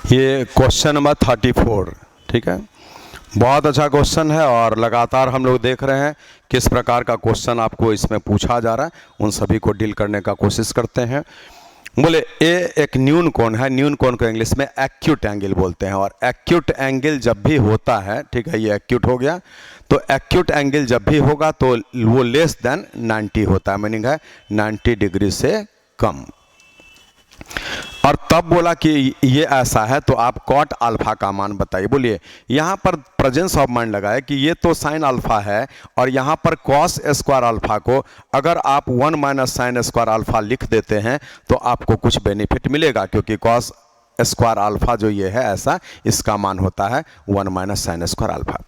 ये question number 34, ठीक है। बहुत अच्छा क्वेश्चन है और लगातार हम लोग देख रहे हैं किस प्रकार का क्वेश्चन आपको इसमें पूछा जा रहा है, उन सभी को डील करने का कोशिश करते हैं। बोले ए एक न्यून कोण है, न्यून कोण को इंग्लिश में एक्यूट एंगल बोलते हैं, और एक्यूट एंगल जब भी होता है, ठीक है, ये एक्यूट हो गया, तो एक्यूट एंगल जब भी होगा तो वो लेस देन 90 होता है, मीनिंग है 90 डिग्री से कम। और तब बोला कि ये ऐसा है तो आप कॉट अल्फा का मान बताइए। बोलिए यहाँ पर प्रेजेंस ऑफ माइंड लगाए कि ये तो साइन अल्फा है और यहाँ पर कॉस स्क्वायर अल्फा को अगर आप 1 माइनस साइन स्क्वायर अल्फा लिख देते हैं तो आपको कुछ बेनिफिट मिलेगा, क्योंकि कॉस स्क्वायर अल्फा जो ये है ऐसा, इसका मान होता है 1 माइनस साइन स्क्वायर अल्फा।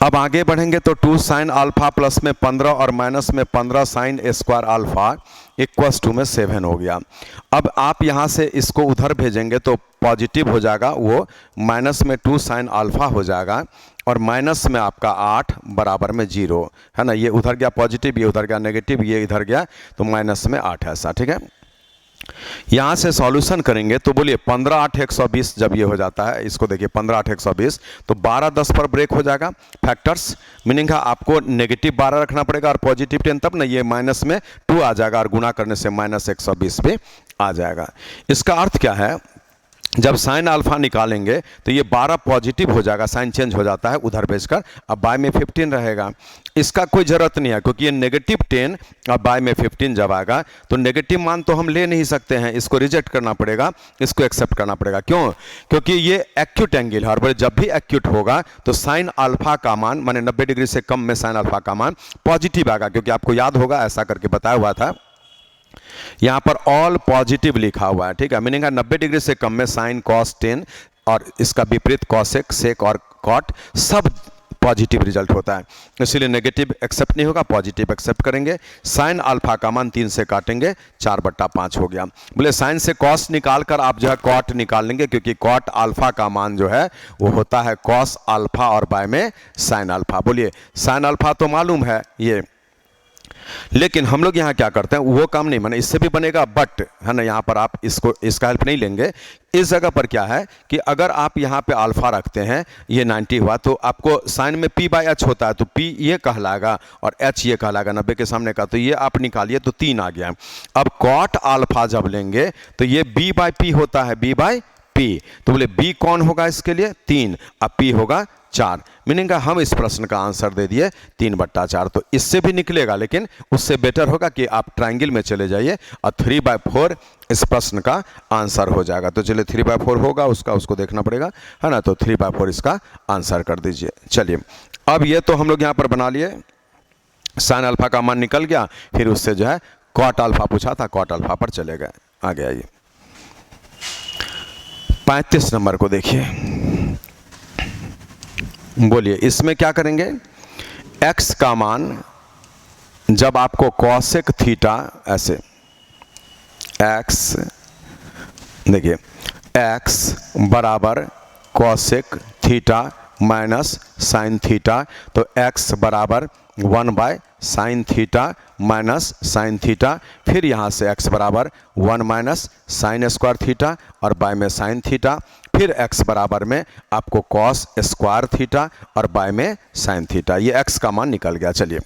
अब आगे बढ़ेंगे तो 2 साइन अल्फा प्लस में 15 और माइनस में 15 sine square alpha equals to में 7 हो गया। अब आप यहाँ से इसको उधर भेजेंगे तो पॉजिटिव हो जाएगा, वो माइनस में 2 साइन अल्फा हो जाएगा और माइनस में आपका 8 बराबर में 0 है ना। ये उधर गया पॉजिटिव, ये उधर गया नेगेटिव, ये इधर गया तो माइनस में 8 ऐसा, ठीक है। यहाँ से सॉल्यूशन करेंगे तो बोलिए 15 8 120 जब ये हो जाता है, इसको देखिए 15 8 120 तो 12 10 पर ब्रेक हो जाएगा फैक्टर्स, मीनिंग है आपको नेगेटिव 12 रखना पड़ेगा और पॉजिटिव 10, तब ना ये माइनस में 2 आ जाएगा और गुना करने से माइनस 120 पे आ जाएगा। इसका अर्थ क्या है, जब साइन अल्फा निकालेंगे तो ये 12 पॉजिटिव हो जाएगा, साइन चेंज हो जाता है उधर भेजकर, अब बाय में 15 रहेगा। इसका कोई ज़रूरत नहीं है क्योंकि ये नेगेटिव 10 और बाय में 15 जब आएगा तो नेगेटिव मान तो हम ले नहीं सकते हैं, इसको रिजेक्ट करना पड़ेगा, इसको एक्सेप्ट करना पड़ेगा। क्यों? क्योंकि ये एक्यूट एंगल है और जब भी एक्यूट होगा तो साइन अल्फा का मान माने 90 डिग्री से कम में साइन अल्फा का मान पॉजिटिव आएगा, क्योंकि आपको याद होगा ऐसा करके बताया हुआ था, यहाँ पर ऑल पॉजिटिव लिखा हुआ है, ठीक है। मीनिंग है 90 डिग्री से कम में साइन कॉस 10 और इसका विपरीत कॉसेक सेक और कॉट सब पॉजिटिव रिजल्ट होता है, इसीलिए नेगेटिव एक्सेप्ट नहीं होगा, पॉजिटिव एक्सेप्ट करेंगे। साइन अल्फा का मान 3 से काटेंगे 4/5 हो गया। बोले साइन से कॉस निकाल कर आप जो है कॉट निकाल लेंगे, क्योंकि कॉट अल्फा का मान जो है वो होता है कॉस अल्फा और बाय में साइन अल्फा। बोलिए साइन अल्फा तो मालूम है ये, लेकिन हम लोग यहाँ क्या करते हैं वो काम नहीं, माने इससे भी बनेगा बट है ना, यहाँ पर आप इसका हेल्प नहीं लेंगे। इस जगह पर क्या है कि अगर आप यहाँ पे अल्फा रखते हैं, ये 90 हुआ तो आपको साइन में p/h होता है, तो p ये कहलाएगा और h ये कहलाएगा 90 के सामने का, तो ये आप निकालिए तो 3 आ गया। अब कॉट अल्फा जब लेंगे तो ये b/p होता है, b/p, तो बोले b कौन होगा इसके लिए 3, अब p होगा 4, मीनिंग हम इस प्रश्न का आंसर दे दिए 3/4। तो इससे भी निकलेगा, लेकिन उससे बेटर होगा कि आप ट्रायंगल में चले जाइए और 3/4 इस प्रश्न का आंसर हो जाएगा। तो चलिए 3/4 होगा उसको देखना पड़ेगा, है ना, तो 3/4 इसका आंसर कर दीजिए। चलिए अब ये तो हम लोग यहाँ पर बना लिए, साइन अल्फा का मान निकल गया, फिर उससे जो है कॉट अल्फा पूछा था, कॉट अल्फा पर चले गए। आगे आइए 35 नंबर को देखिए। बोलिए इसमें क्या करेंगे, x का मान जब आपको कॉसेक थीटा ऐसे x, देखिए x बराबर cosec theta minus sine theta, तो x बराबर 1/साइन थीटा माइनस साइन थीटा, फिर यहाँ से x बराबर 1 माइनस साइन स्क्वायर थीटा और बाय में साइन थीटा, फिर x बराबर में आपको कॉस स्क्वायर थीटा और बाय में साइन थीटा। ये x का मान निकल गया। चलिए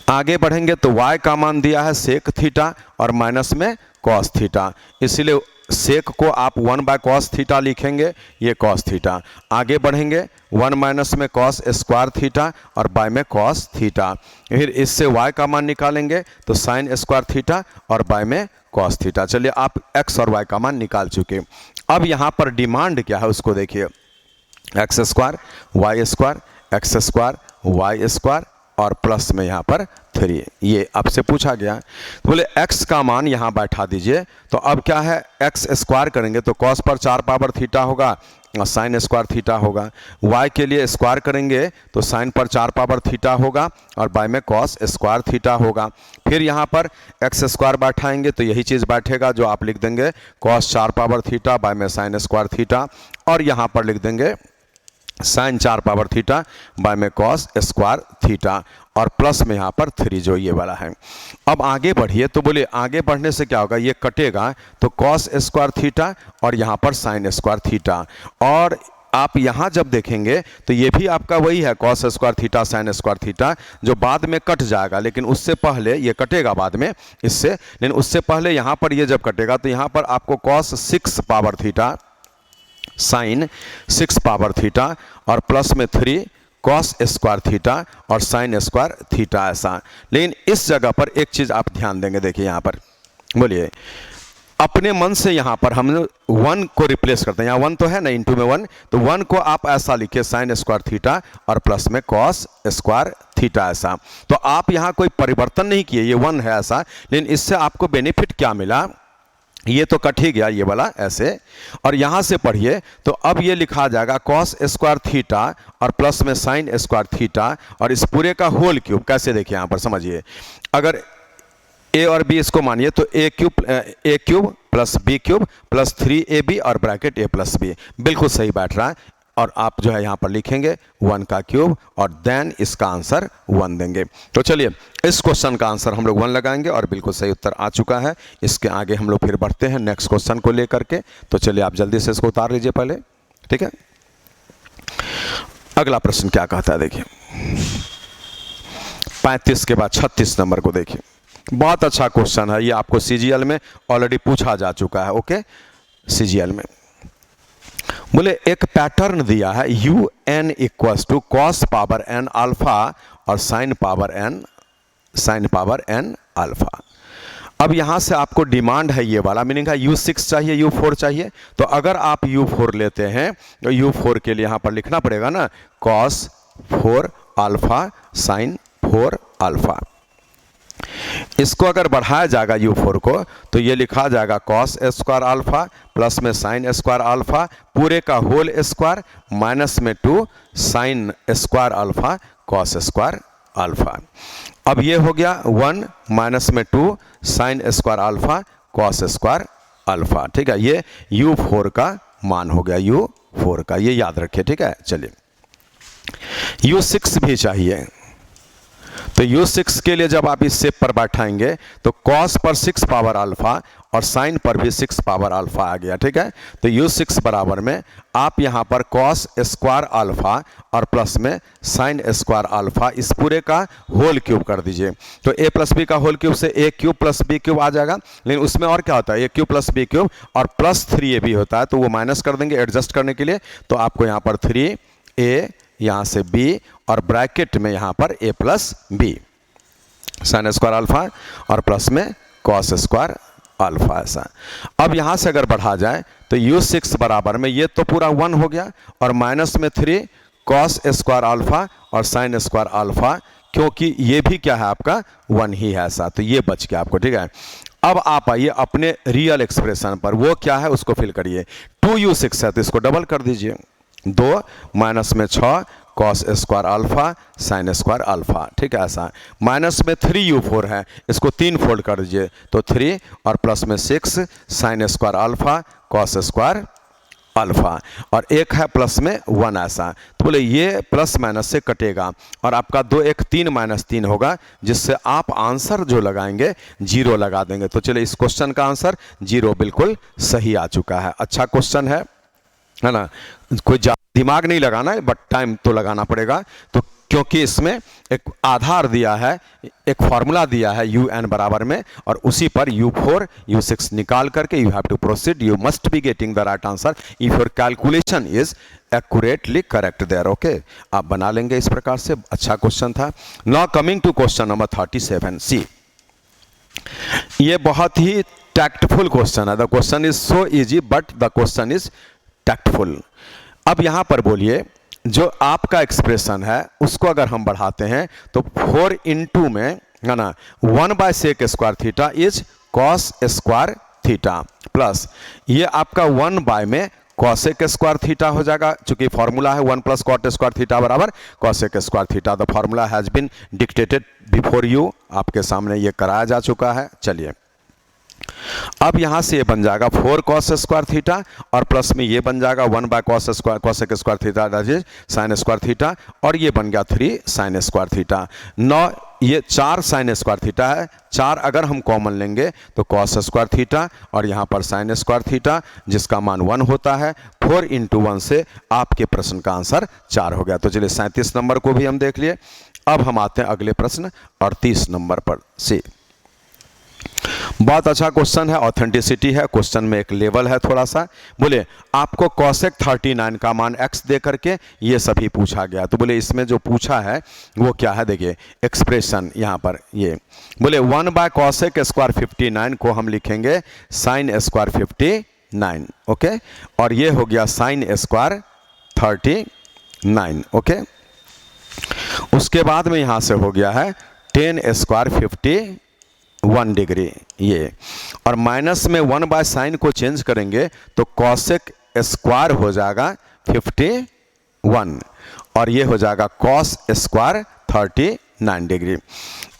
आगे बढ़ेंगे तो y का मान दिया है सेक थीटा और माइनस में कॉस थीटा, इसीलिए सेक को आप 1/cos थीटा लिखेंगे, ये कॉस थीटा। आगे बढ़ेंगे 1 माइनस में कॉस स्क्वायर थीटा और बाय में कॉस थीटा, फिर इससे y का मान निकालेंगे तो साइन स्क्वायर थीटा और बाय में कॉस थीटा। चलिए आप x और y का मान निकाल चुके। अब यहाँ पर डिमांड क्या है उसको देखिए, x square Y square X square Y square और प्लस में यहाँ पर 3, ये आपसे पूछा गया। तो बोले x का मान यहाँ बैठा दीजिए, तो अब क्या है x स्क्वायर करेंगे तो cos पर 4 पावर थीटा होगा और साइन स्क्वायर थीटा होगा, y के लिए स्क्वायर करेंगे तो साइन पर 4 पावर थीटा होगा और बाय में cos स्क्वायर थीटा होगा, फिर यहाँ पर x स्क्वायर बैठाएंगे तो यही चीज़ बैठेगा जो आप लिख देंगे cos 4 पावर थीटा बाय में साइन स्क्वायर थीटा, और यहाँ पर लिख देंगे साइन 4 पावर थीटा बाय में कॉस स्क्वायर थीटा और प्लस में यहाँ पर 3 जो ये वाला है। अब आगे बढ़िए तो बोले आगे बढ़ने से क्या होगा, ये कटेगा तो कॉस स्क्वायर थीटा और यहाँ पर साइन स्क्वायर थीटा, और आप यहाँ जब देखेंगे तो ये भी आपका वही है cos square theta sine square theta, जो बाद में कट जाएगा, लेकिन उससे पहले ये कटेगा बाद में इससे, लेकिन उससे पहले यहाँ पर ये जब कटेगा तो यहाँ पर आपको cos 6 power theta sine 6 power theta और प्लस में 3 कॉस स्क्वायर थीटा और साइन स्क्वायर थीटा ऐसा। लेकिन इस जगह पर एक चीज़ आप ध्यान देंगे, देखिए यहाँ पर बोलिए अपने मन से यहाँ पर हम 1 को रिप्लेस करते हैं, यहाँ 1 तो है ना, इंटू में 1, तो 1 को आप ऐसा लिखिए साइन स्क्वायर थीटा और प्लस में कॉस स्क्वायर थीटा ऐसा। तो आप यहाँ कोई परिवर्तन नहीं किए, ये 1 है ऐसा, लेकिन इससे आपको बेनिफिट क्या मिला, ये तो कट ही गया ये वाला ऐसे, और यहाँ से पढ़िए तो अब ये लिखा जाएगा कॉस स्क्वायर थीटा और प्लस में साइन स्क्वायर थीटा और इस पूरे का होल क्यूब। कैसे देखिए यहाँ पर समझिए, अगर ए और बी इसको मानिए तो a cube plus b cube plus 3ab और ब्रैकेट a प्लस बी, बिल्कुल सही बैठ रहा है। और आप जो है यहाँ पर लिखेंगे 1 का क्यूब और देन इसका आंसर 1 देंगे। तो चलिए इस क्वेश्चन का आंसर हम लोग 1 लगाएंगे और बिल्कुल सही उत्तर आ चुका है। इसके आगे हम लोग फिर बढ़ते हैं नेक्स्ट क्वेश्चन को लेकर के। तो चलिए आप जल्दी से इसको उतार लीजिए पहले, ठीक है। अगला प्रश्न क्या कहता है देखिए, 35 के बाद 36 नंबर को देखिए। बहुत अच्छा क्वेश्चन है ये, आपको सीजीएल में ऑलरेडी पूछा जा चुका है। ओके, सीजीएल में बोले एक पैटर्न दिया है UN equals to cos power n alpha और साइन पावर n अल्फा। अब यहां से आपको डिमांड है ये वाला, मीनिंग है U6 चाहिए U4 चाहिए। तो अगर आप U4 लेते हैं तो U4 के लिए यहां पर लिखना पड़ेगा ना कॉस 4 अल्फा साइन 4 अल्फा। इसको अगर बढ़ाया जाएगा U4 को तो ये लिखा जाएगा कॉस स्क्वायर अल्फा प्लस में साइन स्क्वायर अल्फा पूरे का होल स्क्वायर माइनस में 2 sign square alpha cos square alpha. अब ये हो गया 1 माइनस में 2 sign square alpha cos square alpha, ठीक है। ये U4 का मान हो गया, U4 का, ये याद रखिए, ठीक है। चलिए U6 भी चाहिए, तो U6 के लिए जब आप इस शेप पर बैठाएंगे तो कॉस पर 6 पावर अल्फा और साइन पर भी 6 पावर अल्फा आ गया, ठीक है। तो U6 बराबर में आप यहाँ पर कॉस स्क्वायर अल्फा और प्लस में साइन स्क्वायर अल्फा इस पूरे का होल क्यूब कर दीजिए। तो a प्लस बी का होल क्यूब से a cube plus b cube आ जाएगा, लेकिन उसमें और क्या होता है a cube plus b cube और प्लस 3ab होता है, तो वो माइनस कर देंगे एडजस्ट करने के लिए। तो आपको यहाँ पर 3a यहाँ से b और ब्रैकेट में यहाँ पर a plus B sine square alpha और प्लस में कॉस स्क्वायर अल्फा ऐसा। अब यहाँ से अगर बढ़ा जाए तो U6 बराबर में ये तो पूरा 1 हो गया और माइनस में 3 कॉस स्क्वायर अल्फा और साइन स्क्वायर अल्फा, क्योंकि ये भी क्या है आपका 1 ही है ऐसा, तो ये बच गया आपको, ठीक है। अब आप आइए अपने रियल एक्सप्रेशन पर, वो क्या है उसको फिल करिए। 2U6 है तो इसको डबल कर दीजिए, 2 माइनस में 6 cos square alpha sign square alpha, ठीक है ऐसा। माइनस में 3U4 है, इसको 3 फोल्ड कर दीजिए, तो 3 और प्लस में 6 sign square alpha cos square alpha और एक है प्लस में 1 ऐसा। तो बोले ये प्लस माइनस से कटेगा और आपका 2 1 3 माइनस 3 होगा, जिससे आप आंसर जो लगाएंगे 0 लगा देंगे। तो चलिए इस क्वेश्चन का आंसर 0 बिल्कुल सही आ चुका है। अच्छा क्वेश्चन है ना, कोई दिमाग नहीं लगाना है बट टाइम तो लगाना पड़ेगा। तो क्योंकि इसमें एक आधार दिया है, एक फॉर्मूला दिया है UN बराबर में, और उसी पर U4 U6 निकाल करके you have to proceed, you must be getting the right answer if your calculation is accurately correct there. Okay, आप बना लेंगे इस प्रकार से। अच्छा क्वेश्चन था। Now coming to question number 37 C. ये बहुत ही टैक्टफुल क्वेश्चन है। The question is so easy but the question is tactful. अब यहां पर बोलिए जो आपका एक्सप्रेशन है उसको अगर हम बढ़ाते हैं तो 4 इंटू में है ना 1/sec square theta is cos square theta plus ये आपका 1 में कॉसेक स्क्वायर थीटा हो जाएगा, चूंकि फॉर्मूला है 1 + कॉट स्क्वायर थीटा बराबर cosec square theta. The formula has been dictated before you, आपके सामने ये कराया जा चुका है। चलिए अब यहाँ से ये बन जाएगा 4 cos स्क्वायर थीटा और प्लस में ये बन जाएगा 1 by cos square cosec square theta that is sine square theta और ये बन गया 3 साइन स्क्वायर थीटा। 9 ये 4 साइन स्क्वायर थीटा है, 4 अगर हम कॉमन लेंगे तो cos स्क्वायर थीटा और यहाँ पर साइन स्क्वायर थीटा जिसका मान 1 होता है। 4 इंटू 1 से आपके प्रश्न का आंसर 4 हो गया। तो चलिए 37 नंबर को भी हम देख लिए। अब हम आते हैं अगले प्रश्न 38 नंबर पर से। बहुत अच्छा क्वेश्चन है, ऑथेंटिसिटी है, क्वेश्चन में एक लेवल है थोड़ा सा। बोले आपको cosec 39 का मान x दे करके ये सभी पूछा गया। तो बोले इसमें जो पूछा है वो क्या है, देखिए एक्सप्रेशन यहाँ पर ये बोले 1 बाय cosec स्क्वायर 59 को हम लिखेंगे साइन स्क्वायर 59, ओके, और ये हो गया साइन स्क्वायर 39, ओके। उसके बाद में यहाँ से हो गया है टेन स्क्वायर 51 डिग्री ये, और माइनस में 1 बाय साइन को चेंज करेंगे तो कॉसेक स्क्वायर हो जाएगा 51 और ये हो जाएगा कॉस स्क्वायर 39 डिग्री।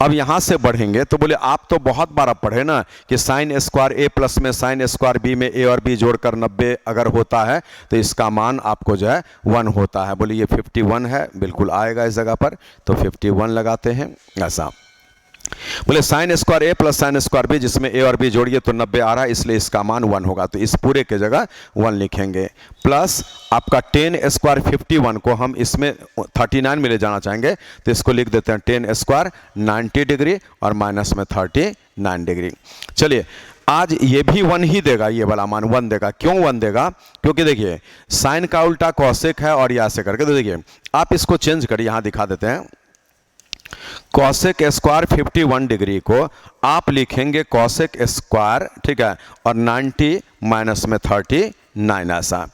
अब यहाँ से बढ़ेंगे तो बोले आप तो बहुत बार पढ़े ना कि साइन स्क्वायर ए प्लस में साइन स्क्वायर बी में ए और बी जोड़कर 90 अगर होता है तो इसका मान आपको जो है 1 होता है। बोले ये 51 है, बिल्कुल आएगा इस जगह पर, तो 51 लगाते हैं ऐसा। बोले साइन स्क्वायर ए प्लस साइन स्क्वायर बी जिसमें ए और बी जोड़िए तो 90 आ रहा है, इसलिए इसका मान 1 होगा, तो इस पूरे के जगह 1 लिखेंगे। प्लस आपका टेन स्क्वायर 51 को हम इसमें 39 में ले जाना चाहेंगे तो इसको लिख देते हैं टेन स्क्वायर 90 डिग्री और माइनस में 39 डिग्री। चलिए आज ये भी 1 ही देगा, ये वाला मान 1 देगा। क्यों 1 देगा? क्योंकि देखिए साइन का उल्टा कॉसेक है और ये ऐसे करके, तो देखिए आप इसको चेंज करिए, यहाँ दिखा देते हैं। कॉसेक स्क्वायर 51 डिग्री को आप लिखेंगे कॉसेक स्क्वायर, ठीक है, और 90 माइनस में 39 ऐसा।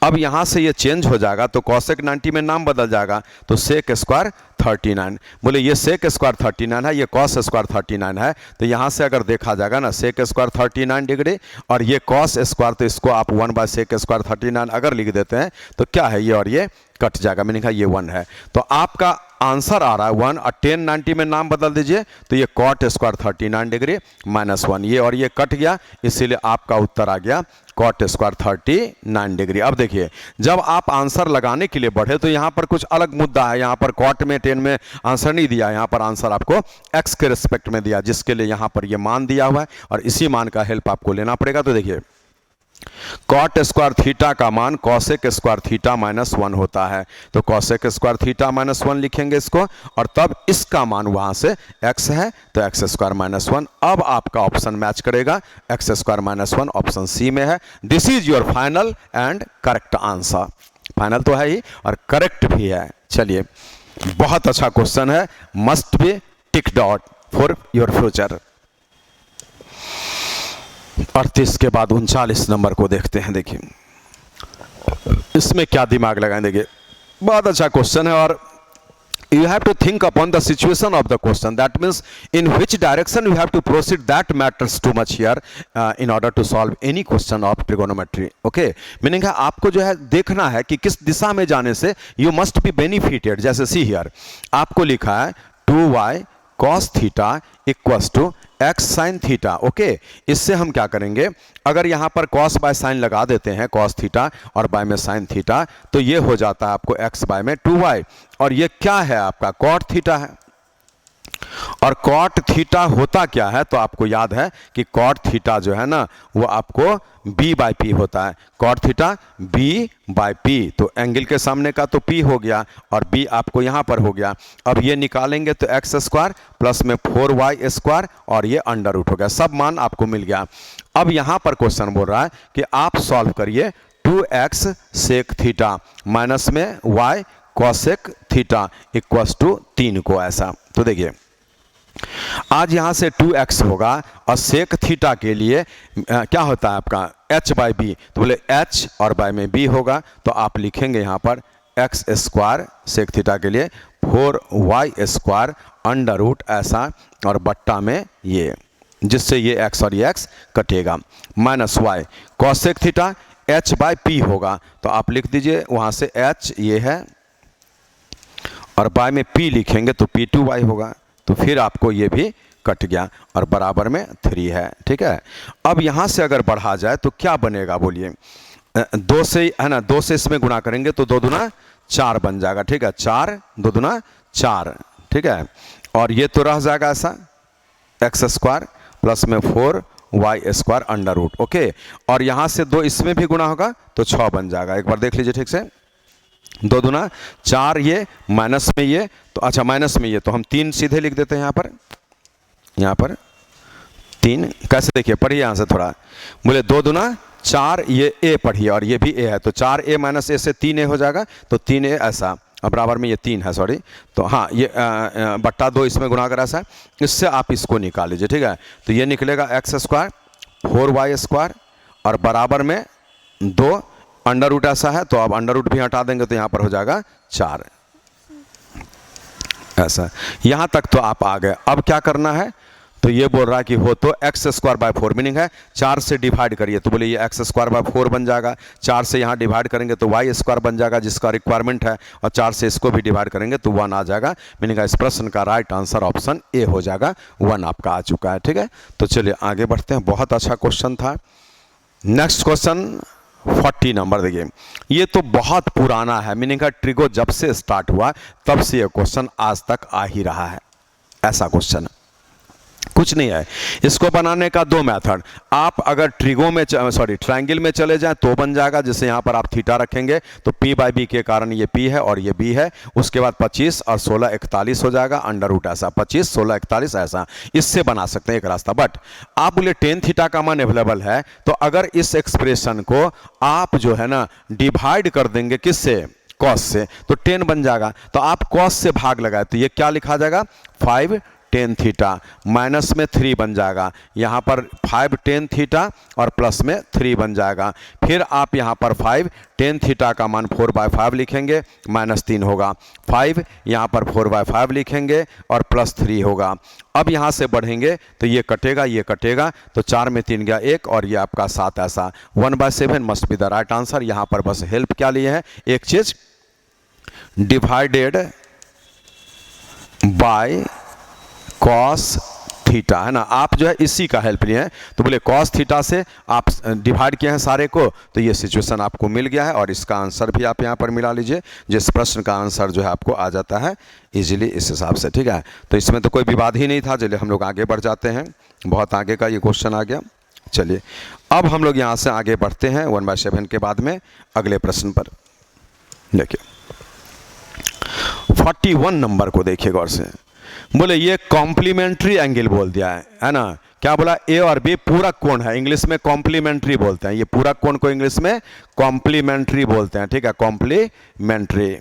अब यहाँ से ये चेंज हो जाएगा तो कॉसेक 90 में नाम बदल जाएगा तो सेक स्क्वायर 39। बोले ये सेक स्क्वायर 39 है, ये कॉस स्क्वायर 39 है, तो यहाँ से अगर देखा जाएगा ना सेक स्क्वायर 39 डिग्री और ये कॉस स्क्वायर, तो इसको आप 1 बाय सेक स्क्वायर 39 अगर लिख देते हैं तो क्या है ये और ये कट जाएगा। मैंने कहा ये 1 है, तो आपका आंसर आ रहा है 1 और 10 90 में नाम बदल दीजिए तो ये कॉट स्क्वायर 39 डिग्री माइनस 1, ये और ये कट गया, इसीलिए आपका उत्तर आ गया कॉट स्क्वायर 39 डिग्री। अब देखिए जब आप आंसर लगाने के लिए बढ़े तो यहाँ पर कुछ अलग मुद्दा है। यहाँ पर कॉट में 10 में आंसर नहीं दिया, यहाँ पर आंसर आपको x के रिस्पेक्ट में दिया, जिसके लिए यहाँ पर ये मान दिया हुआ है और इसी मान का हेल्प आपको लेना पड़ेगा। तो देखिए कॉट स्क्वायर थीटा का मान कॉसेक स्क्वायर थीटा माइनस 1 होता है, तो कॉसेक स्क्वायर थीटा माइनस 1 लिखेंगे इसको, और तब इसका मान वहां से x है तो एक्स स्क्वायर माइनस 1। अब आपका ऑप्शन मैच करेगा, X square minus 1 option C में है। This is your final and correct answer. Final तो है ही और करेक्ट भी है। चलिए बहुत अच्छा क्वेश्चन है, must be tick dot for your future. 38 के बाद 39 नंबर को देखते हैं। देखिए इसमें क्या दिमाग लगाएं, देखिए बहुत अच्छा क्वेश्चन है और you have to think upon the situation of the question, that means in which direction you have to proceed, that matters too much here in order to solve any question of trigonometry. okay, meaning है आपको जो है देखना है कि किस दिशा में जाने से you must be benefited। जैसे see here आपको लिखा है 2y cos theta equals to x sine theta. Okay, इससे हम क्या करेंगे, अगर यहाँ पर cos बाय साइन लगा देते हैं cos थीटा और बाय में साइन थीटा, तो ये हो जाता है आपको x बाय में 2y, और ये क्या है आपका cot थीटा है। और cot थीटा होता क्या है, तो आपको याद है कि cot थीटा जो है ना वो आपको b बाई पी होता है। cot theta b by P, तो एंगल के सामने का तो p हो गया और b आपको यहाँ पर हो गया। अब ये निकालेंगे तो एक्स स्क्वायर प्लस में 4y स्क्वायर और ये अंडर रूट हो गया, सब मान आपको मिल गया। अब यहाँ पर क्वेश्चन बोल रहा है कि आप सॉल्व करिए 2x सेक थीटा माइनस में y cosec theta equals to 3 को ऐसा। तो देखिए आज यहां से 2x होगा और सेक थीटा के लिए क्या होता है आपका h बाई बी, तो बोले h और बाय में b होगा, तो आप लिखेंगे यहां पर x स्क्वायर सेक थीटा के लिए 4y स्क्वायर अंडर रूट ऐसा और बट्टा में ये, जिससे ये x और ये x कटेगा, minus y cosec theta h by P होगा, तो आप लिख दीजिए वहां से h ये है और बाय में p लिखेंगे तो p2y होगा, तो फिर आपको ये भी कट गया और बराबर में 3 है, ठीक है। अब यहाँ से अगर बढ़ा जाए तो क्या बनेगा बोलिए, 2 से है ना, 2 से इसमें गुणा करेंगे तो 2 दूना 4 बन जाएगा, ठीक है, 4 2 दूना 4, ठीक है। और ये तो रह जाएगा ऐसा एक्स स्क्वायर प्लस में 4 Y square under root, okay. और यहाँ से 2 इसमें भी गुणा होगा तो 6 बन जाएगा। एक बार देख लीजिए ठीक से, 2 दूना 4, ये माइनस में ये तो अच्छा माइनस में ये तो हम 3 सीधे लिख देते हैं यहाँ पर 3 कैसे, देखिए पढ़िए यहाँ से थोड़ा, बोले 2 दूना 4, ये ए पढ़िए और ये भी ए है तो 4a माइनस ए से 3a हो जाएगा तो 3a ऐसा, अब बराबर में ये 3 है, सॉरी, तो हाँ ये बट्टा 2 इसमें गुणा कर ऐसा, इससे आप इसको निकाल लीजिए, ठीक है। तो ये निकलेगा एक्स स्क्वायर 4y स्क्वायर और बराबर में 2 अंडर रूट ऐसा है तो अब अंडर रूट भी हटा देंगे तो यहाँ पर हो जाएगा 4 ऐसा। यहाँ तक तो आप आ गए। अब क्या करना है, तो ये बोल रहा है कि हो तो एक्स स्क्वायर बाय 4, मीनिंग है 4 से डिवाइड करिए तो बोले ये एक्स स्क्वायर बाय 4 बन जाएगा, 4 से यहाँ डिवाइड करेंगे तो वाई स्क्वायर बन जाएगा जिसका रिक्वायरमेंट है, और 4 से इसको भी डिवाइड करेंगे तो 1 आ जाएगा, मीनिंग इस प्रश्न का राइट आंसर ऑप्शन ए हो जाएगा, 1 आपका आ चुका है, ठीक है। तो चलिए आगे बढ़ते हैं, बहुत अच्छा क्वेश्चन था। नेक्स्ट क्वेश्चन 40 नंबर देखिए, ये तो बहुत पुराना है, मीनिंग है ट्रिगो जब से स्टार्ट हुआ तब से ये क्वेश्चन आज तक आ ही रहा है, ऐसा क्वेश्चन कुछ नहीं है। इसको बनाने का 2 मेथड, आप अगर ट्रिगो में ट्रायंगल में चले जाएं तो बन जाएगा, जैसे यहाँ पर आप थीटा रखेंगे तो p बाई बी के कारण ये p है और ये b है, उसके बाद 25 और 16 41 हो जाएगा अंडर रूट ऐसा, 25 16 41 ऐसा, इससे बना सकते हैं एक रास्ता। बट आप बोले tan थीटा का मान अवेलेबल है तो अगर इस एक्सप्रेशन को आप जो है ना डिवाइड कर देंगे किससे, cos से, तो tan बन जाएगा, तो आप cos से भाग लगाए तो ये क्या लिखा जाएगा 5 tan थीटा माइनस में 3 बन जाएगा, यहाँ पर 5 tan थीटा और प्लस में 3 बन जाएगा। फिर आप यहाँ पर 5 tan थीटा का मान 4/5 लिखेंगे, माइनस 3 होगा, 5 यहाँ पर 4/5 लिखेंगे और प्लस 3 होगा। अब यहाँ से बढ़ेंगे तो ये कटेगा तो 4 में 3 गया 1 और ये आपका 7 ऐसा, 1/7 must be the right answer. यहाँ पर बस हेल्प क्या लिए है, एक चीज डिवाइडेड बाय cos थीटा है ना, आप जो है इसी का हेल्प लिए हैं, तो बोले cos थीटा से आप डिवाइड किए हैं सारे को, तो ये सिचुएशन आपको मिल गया है और इसका आंसर भी आप यहाँ पर मिला लीजिए, जिस प्रश्न का आंसर जो है आपको आ जाता है इजीली इस हिसाब से, ठीक है। तो इसमें तो कोई विवाद ही नहीं था। चलिए हम लोग आगे बढ़ जाते हैं, बहुत आगे का ये क्वेश्चन आ गया। चलिए अब हम लोग यहाँ से आगे बढ़ते हैं 1/7 के बाद में अगले प्रश्न पर। देखिए 41 नंबर को देखिए गौर से, बोले ये कॉम्प्लीमेंट्री एंगल बोल दिया है ना, क्या बोला, ए और बी पूरक कोण है, इंग्लिश में कॉम्प्लीमेंट्री बोलते हैं, ये पूरक कोण को इंग्लिश में कॉम्प्लीमेंट्री बोलते हैं, ठीक है, कॉम्प्लीमेंट्री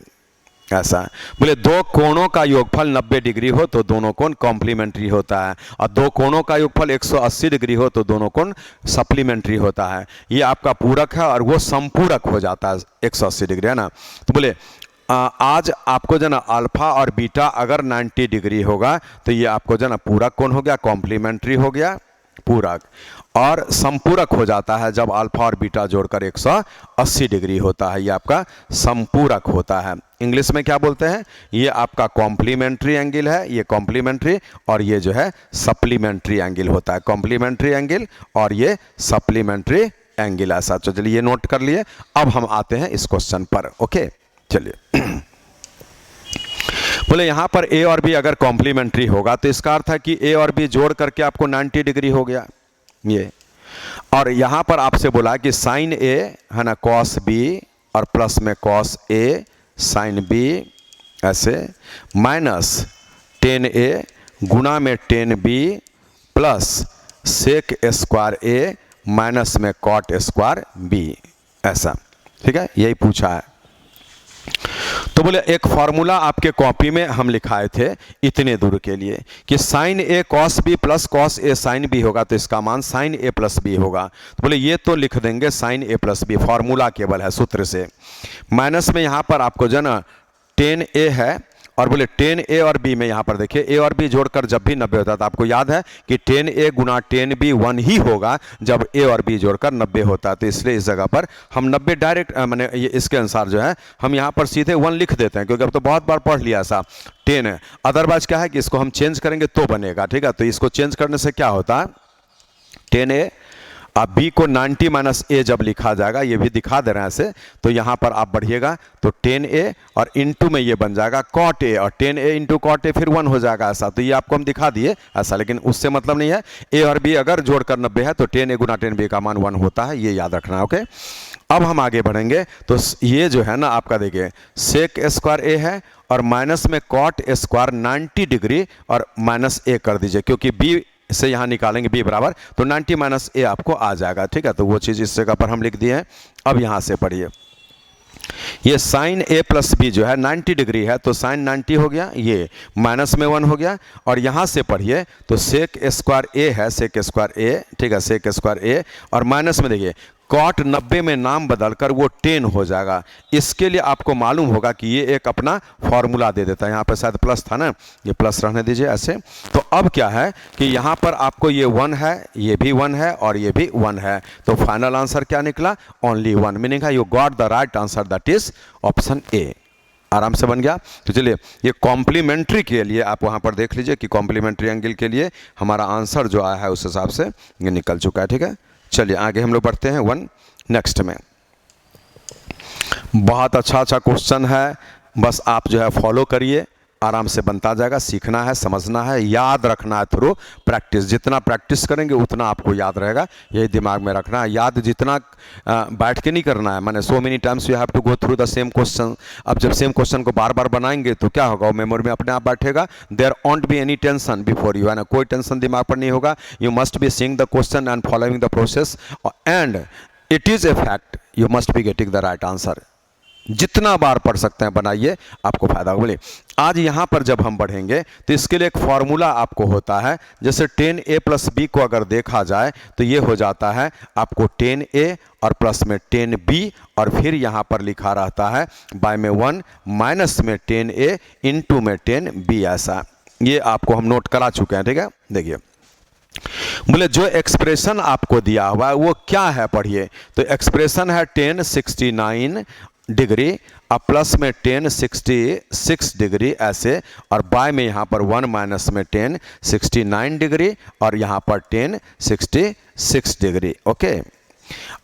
ऐसा। बोले 2 कोणों का योगफल 90 डिग्री हो तो दोनों कोण कॉम्प्लीमेंट्री होता है, और 2 कोणों का योगफल 180 डिग्री हो तो दोनों कोण सप्लीमेंट्री होता है। ये आपका पूरक है और वो संपूरक हो जाता है 180 डिग्री, है ना। तो बोले आज आपको जो ना अल्फा और बीटा अगर 90 डिग्री होगा तो ये आपको जो ना पूरक कोण हो गया, कॉम्प्लीमेंट्री हो गया पूरक, और संपूरक हो जाता है जब अल्फा और बीटा जोड़कर 180 डिग्री होता है, ये आपका संपूरक होता है। इंग्लिश में क्या बोलते हैं, ये आपका कॉम्प्लीमेंट्री एंगल है, ये कॉम्प्लीमेंट्री, और ये जो है सप्लीमेंट्री एंगल होता है, कॉम्प्लीमेंट्री एंगल और ये सप्लीमेंट्री एंगल ऐसा। तो चलिए ये नोट कर लिए। अब हम आते हैं इस क्वेश्चन पर, ओके। चलिए बोले यहाँ पर ए और बी अगर कॉम्प्लीमेंट्री होगा तो इसका अर्थ है कि ए और बी जोड़ करके आपको 90 डिग्री हो गया ये, और यहाँ पर आपसे बोला कि साइन ए है ना कॉस बी और प्लस में कॉस ए साइन बी ऐसे, माइनस टेन ए गुणा में ten b plus sec square a minus में कॉट स्क्वायर बी ऐसा, ठीक है, यही पूछा है। तो बोले एक फॉर्मूला आपके कॉपी में हम लिखाए थे इतने दूर के लिए कि sign A cos B plus cos a sine B होगा तो इसका मान साइन ए प्लस बी होगा। तो बोले ये तो लिख देंगे साइन ए प्लस बी, फॉर्मूला केवल है सूत्र से, माइनस में यहाँ पर आपको जो ना टेन ए है और बोले 10A और B में यहाँ पर देखिए A और B जोड़कर जब भी 90 होता है तो आपको याद है कि 10A गुना 10B 1 ही होगा जब A और B जोड़कर 90 होता है। तो इसलिए इस जगह पर हम 90 डायरेक्ट मैंने ये इसके अनुसार जो है हम यहाँ पर सीधे 1 लिख देते हैं, क्योंकि अब तो बहुत बार पढ़ लिया ऐसा 10 है। अदरवाइज क्या है कि इसको हम चेंज करेंगे तो बनेगा, ठीक है। तो इसको चेंज करने से क्या होता है 10A, अब B को 90 माइनस A जब लिखा जाएगा, ये भी दिखा दे रहे हैं ऐसे, तो यहाँ पर आप बढ़िएगा तो 10A और इंटू में ये बन जाएगा cot A, और 10A इंटू cot A फिर 1 हो जाएगा ऐसा। तो ये आपको हम दिखा दिए ऐसा, लेकिन उससे मतलब नहीं है। A और B अगर जोड़कर 90 है तो 10A गुना 10B का मान 1 होता है, ये याद रखना है। ओके, अब हम आगे बढ़ेंगे तो ये जो है ना आपका देखिए सेक स्क्वायर A है और माइनस में cot स्क्वायर 90 डिग्री और माइनस A कर दीजिए, क्योंकि B से यहाँ निकालेंगे B बराबर तो 90 माइनस A आपको आ जाएगा, ठीक है। तो वो चीज़ इस जगह पर हम लिख दिए हैं। अब यहाँ से पढ़िए, ये साइन A प्लस B जो है 90 डिग्री है तो साइन 90 हो गया, ये माइनस में 1 हो गया। और यहाँ से पढ़िए तो सेक स्क्वायर A है, सेक स्क्वायर A, ठीक है, सेक स्क्वायर A और माइनस में देखिए कॉट 90 में नाम बदलकर वो 10 हो जाएगा। इसके लिए आपको मालूम होगा कि ये एक अपना फॉर्मूला दे देता है, यहाँ पर शायद प्लस था ना, ये प्लस रहने दीजिए ऐसे। तो अब क्या है कि यहाँ पर आपको ये 1 है, ये भी 1 है और ये भी 1 है, तो फाइनल आंसर क्या निकला ओनली 1, मीनिंग है you got the right answer, that is option A. आराम से बन गया। तो चलिए ये कॉम्प्लीमेंट्री के लिए आप वहाँ पर देख लीजिए कि कॉम्प्लीमेंट्री एंगल के लिए हमारा आंसर जो आया है उस हिसाब से ये निकल चुका है, ठीक है। चलिए आगे हम लोग बढ़ते हैं नेक्स्ट में। बहुत अच्छा क्वेश्चन है, बस आप जो है फॉलो करिए, आराम से बनता जाएगा। सीखना है, समझना है, याद रखना है थ्रू प्रैक्टिस। जितना प्रैक्टिस करेंगे उतना आपको याद रहेगा, यही दिमाग में रखना है। याद जितना बैठ के नहीं करना है, माने so many times you have to go through the same question. अब जब सेम क्वेश्चन को बार बार बनाएंगे तो क्या होगा, वो मेमोरी में अपने आप बैठेगा। There won't be any tension before you, है ना, कोई टेंशन दिमाग पर नहीं होगा। You must be seeing the question and following the process and it is a fact you must be getting the right answer. जितना बार पढ़ सकते हैं बनाइए, आपको फायदा होगा। बोलिए आज यहाँ पर जब हम बढ़ेंगे तो इसके लिए एक फॉर्मूला आपको होता है, जैसे 10A प्लस B को अगर देखा जाए तो ये हो जाता है आपको 10A और प्लस में 10B और फिर यहाँ पर लिखा रहता है बाय में 1 माइनस में 10A इंटू में 10B, ऐसा ये आपको हम नोट करा चुके हैं, ठीक है। देखिए बोले जो एक्सप्रेशन आपको दिया हुआ है वो क्या है, पढ़िए। तो एक्सप्रेशन है 1069 डिग्री अब प्लस में 1066 डिग्री ऐसे, और बाय में यहाँ पर 1 माइनस में 1069 डिग्री और यहाँ पर 1066 डिग्री। ओके,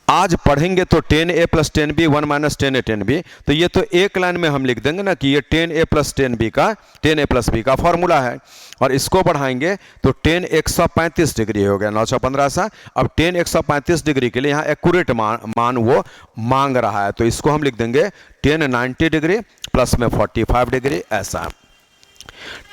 आज पढ़ेंगे तो 10A plus 10B 1 minus 10A 10B, तो ये तो एक लाइन में हम लिख देंगे ना कि ये 10A प्लस 10B का 10A प्लस B का फॉर्मूला है। और इसको बढ़ाएंगे तो 10 135 डिग्री हो गया 915 सा। अब 10 135 डिग्री के लिए यहाँ एक्यूरेट मान वो मांग रहा है, तो इसको हम लिख देंगे 1090 डिग्री प्लस में 45 डिग्री, ऐसा।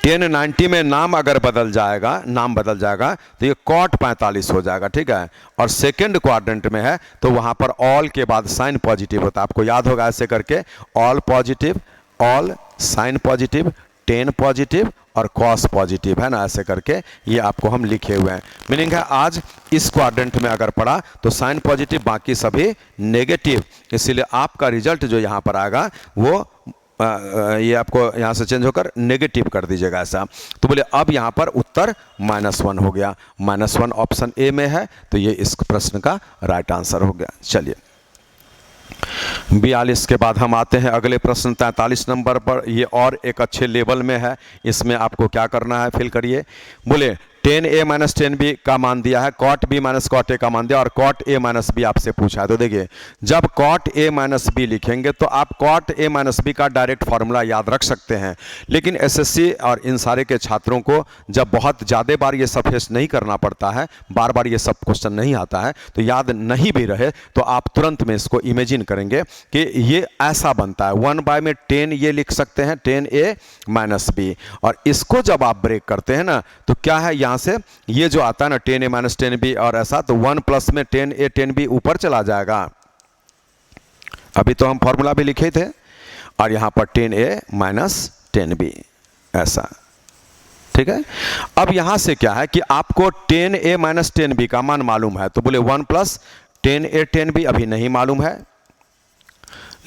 1090 में नाम अगर बदल जाएगा तो ये cot 45 हो जाएगा, ठीक है। और सेकेंड क्वाड्रेंट में है तो वहां पर ऑल के बाद साइन पॉजिटिव होता है, आपको याद होगा ऐसे करके, all positive, all sine positive, 10 positive और कॉस पॉजिटिव, है ना, ऐसे करके ये आपको हम लिखे हुए हैं। मीनिंग है आज इस क्वाड्रेंट में अगर पढ़ा तो साइन पॉजिटिव, बाकी सभी नेगेटिव, इसीलिए आपका रिजल्ट जो यहाँ पर आएगा वो ये आपको यहाँ से चेंज होकर नेगेटिव कर दीजिएगा, ऐसा। तो बोले अब यहाँ पर उत्तर -1 हो गया, -1 ऑप्शन ए में है, तो ये इस प्रश्न का राइट आंसर हो गया। चलिए 42 के बाद हम आते हैं अगले प्रश्न 43 नंबर पर। ये और एक अच्छे लेवल में है, इसमें आपको क्या करना है फिल करिए। बोले 10A माइनस 10B का मान दिया है, cot B minus cot A का मान दिया और cot A माइनस B आपसे पूछा है। तो देखिए जब cot A माइनस B लिखेंगे तो आप cot A माइनस B का डायरेक्ट फार्मूला याद रख सकते हैं, लेकिन एसएससी और इन सारे के छात्रों को जब बहुत ज़्यादा बार ये सब फेस नहीं करना पड़ता है, बार बार ये सब क्वेश्चन नहीं आता है, तो याद नहीं भी रहे तो आप तुरंत में इसको इमेजिन करेंगे कि ये ऐसा बनता है 1/10 ये लिख सकते हैं 10A माइनस B, और इसको जब आप ब्रेक करते हैं ना तो क्या है, यहाँ से ये जो आता है ना 10A माइनस 10B और ऐसा, तो 1 प्लस में 10A 10B ऊपर चला जाएगा। अभी तो हम फॉर्मूला भी लिखे थे, और यहां पर 10A माइनस 10B ऐसा, ठीक है। अब यहां से क्या है कि आपको 10A माइनस 10B का मान मालूम है, तो बोले 1 प्लस 10A 10B अभी नहीं मालूम है,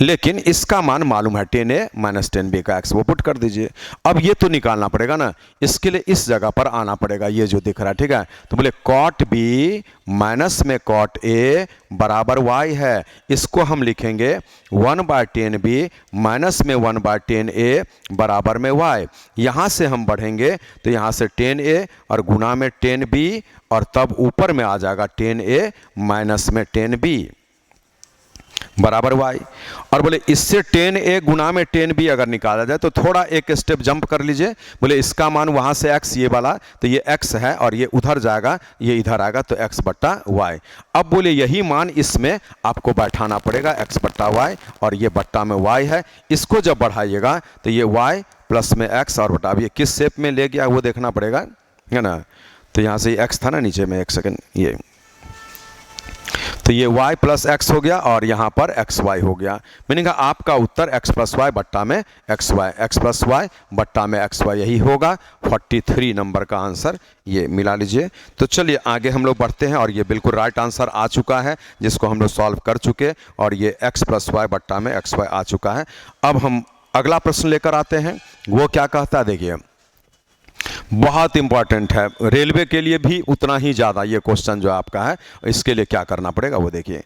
लेकिन इसका मान मालूम है 10a माइनस 10b का x, वो पुट कर दीजिए। अब ये तो निकालना पड़ेगा ना, इसके लिए इस जगह पर आना पड़ेगा, ये जो दिख रहा है, ठीक है। तो बोले cot b माइनस में cot a बराबर y है, इसको हम लिखेंगे 1/10b माइनस में 1/10a बराबर में y। यहाँ से हम बढ़ेंगे तो यहाँ से 10a और गुना में 10b और तब ऊपर में आ जाएगा 10a माइनस में 10b बराबर y। और बोले इससे 10a गुना में 10b अगर निकाला जाए तो थोड़ा एक स्टेप जंप कर लीजिए। बोले इसका मान वहाँ से x, ये वाला तो ये x है और ये उधर जाएगा, ये इधर आएगा तो x बट्टा y। अब बोले यही मान इसमें आपको बैठाना पड़ेगा, x बट्टा y और ये बट्टा में y है। इसको जब बढ़ाइएगा तो ये y प्लस में x और बटा, अब ये किस शेप में ले गया वो देखना पड़ेगा, है ना। तो यहाँ से x था ना नीचे में, एक सेकेंड, ये तो ये y प्लस एक्स हो गया और यहाँ पर एक्स वाई हो गया। मीनिंग आपका उत्तर x प्लस वाई बट्टा में X Y, X plus Y बट्टा में एक्स वाई, यही होगा 43 नंबर का आंसर, ये मिला लीजिए। तो चलिए आगे हम लोग बढ़ते हैं और ये बिल्कुल राइट आंसर आ चुका है जिसको हम लोग सॉल्व कर चुके और ये x प्लस वाई बट्टा में एक्स वाई आ चुका है। अब हम अगला प्रश्न लेकर आते हैं, वो क्या कहता है देखिए, बहुत इंपॉर्टेंट है, रेलवे के लिए भी उतना ही ज़्यादा ये क्वेश्चन जो आपका है। इसके लिए क्या करना पड़ेगा वो देखिए।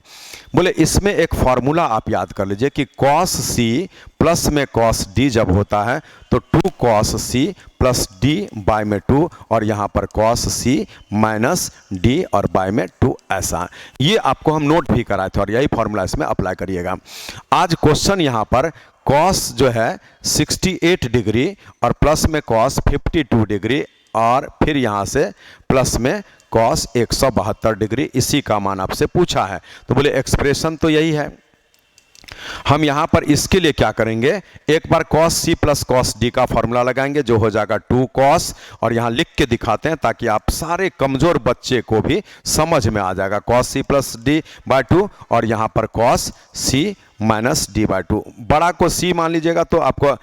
बोले इसमें एक फॉर्मूला आप याद कर लीजिए कि cos c प्लस में cos d जब होता है तो 2 cos c plus d by में 2 और यहाँ पर cos c माइनस d और बाय में 2, ऐसा। ये आपको हम नोट भी कराए थे और यही फॉर्मूला इसमें अप्लाई करिएगा। आज क्वेश्चन यहाँ पर cos जो है 68 डिग्री और प्लस में cos 52 डिग्री और फिर यहाँ से प्लस में cos 172 डिग्री, इसी का मान आपसे पूछा है। तो बोले एक्सप्रेशन तो यही है, हम यहाँ पर इसके लिए क्या करेंगे, एक बार cos c plus cos d का फॉर्मूला लगाएंगे जो हो जाएगा 2 cos, और यहाँ लिख के दिखाते हैं ताकि आप सारे कमजोर बच्चे को भी समझ में आ जाएगा। cos c plus d by 2 और यहाँ पर cos c minus d by 2, बड़ा को c मान लीजिएगा तो आपको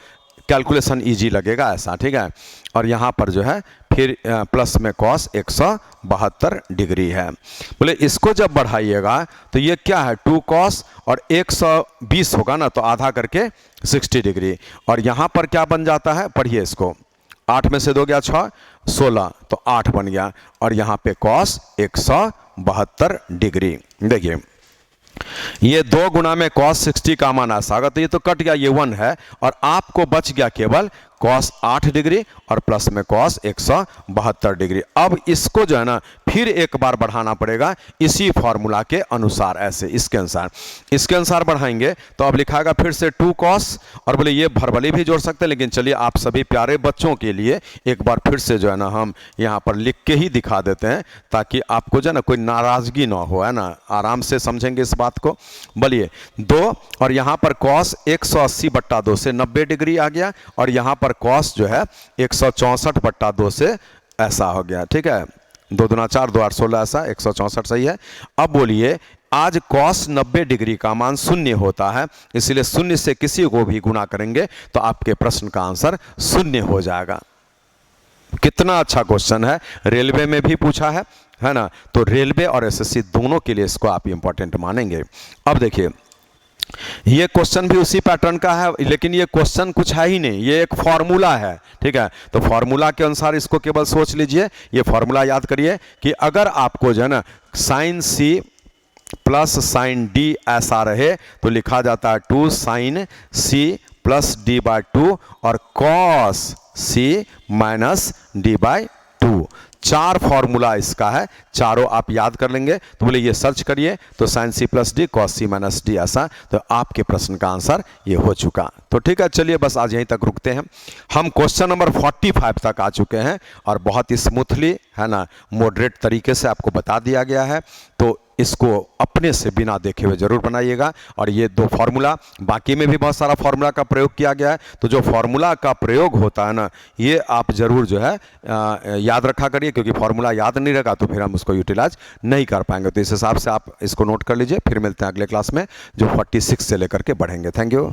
कैलकुलेशन इजी लगेगा, ऐसा, ठीक है। और यहाँ पर जो है फिर प्लस में cos 172 डिग्री है। बोले इसको जब बढ़ाइएगा तो ये क्या है 2 cos और 120 होगा ना, तो आधा करके 60 डिग्री और यहाँ पर क्या बन जाता है, पढ़िए इसको, 8 में से 2 गया 6, 16 तो 8 बन गया और यहाँ पे cos 172 डिग्री। देखिए ये 2 गुना में cos 60 का मान ऐसा होगा तो ये तो कट गया, ये 1 है और आपको बच गया केवल cos 8 डिग्री और प्लस में cos 172 डिग्री। अब इसको जो है ना फिर एक बार बढ़ाना पड़ेगा इसी फॉर्मूला के अनुसार, ऐसे इसके अनुसार बढ़ाएंगे तो अब लिखाएगा फिर से 2 cos और बोले ये भरबली भी जोड़ सकते हैं, लेकिन चलिए आप सभी प्यारे बच्चों के लिए एक बार फिर से जो है ना हम यहाँ पर लिख के ही दिखा देते हैं ताकि आपको जो है ना कोई नाराजगी ना हो, है ना, आराम से समझेंगे इस बात को। बोलिए 2 और यहाँ पर cos 180/2 से 90 डिग्री आ गया और यहाँ पर cos जो है 164/2 से ऐसा हो गया, ठीक है। 2 दूना 4, 2 8 16, ऐसा 164 सही है। अब बोलिए आज cos 90 डिग्री का मान 0 होता है, इसलिए 0 से किसी को भी गुना करेंगे तो आपके प्रश्न का आंसर 0 हो जाएगा। कितना अच्छा क्वेश्चन है, रेलवे में भी पूछा है ना। तो रेलवे और एसएससी दोनों के लिए इसको आप इंपॉर्टेंट मानेंगे। अब देखिए ये क्वेश्चन भी उसी पैटर्न का है, लेकिन ये क्वेश्चन कुछ है ही नहीं, ये एक फॉर्मूला है, ठीक है। तो फॉर्मूला के अनुसार इसको केवल सोच लीजिए, ये फॉर्मूला याद करिए कि अगर आपको जो है ना साइन सी प्लस साइन डी ऐसा रहे तो लिखा जाता है 2 sine C plus D by 2 और cos C minus D by 2। 4 formula इसका है, चारों आप याद कर लेंगे। तो बोले ये सर्च करिए तो साइन सी प्लस डी कॉस सी माइनस डी, ऐसा, तो आपके प्रश्न का आंसर ये हो चुका। तो ठीक है, चलिए बस आज यहीं तक रुकते हैं। हम क्वेश्चन नंबर 45 तक आ चुके हैं और बहुत ही स्मूथली, है ना, मॉडरेट तरीके से आपको बता दिया गया है। तो इसको अपने से बिना देखे हुए जरूर बनाइएगा। और ये 2 फार्मूला, बाकी में भी बहुत सारा फार्मूला का प्रयोग किया गया है, तो जो फार्मूला का प्रयोग होता है ना, ये आप जरूर जो है याद रखा करिए, क्योंकि फार्मूला याद नहीं रहेगा तो फिर हम उसको यूटिलाइज नहीं कर पाएंगे। तो इस हिसाब से आप इसको नोट कर लीजिए। फिर मिलते हैं अगले क्लास में जो 46 से लेकर के बढ़ेंगे। Thank you.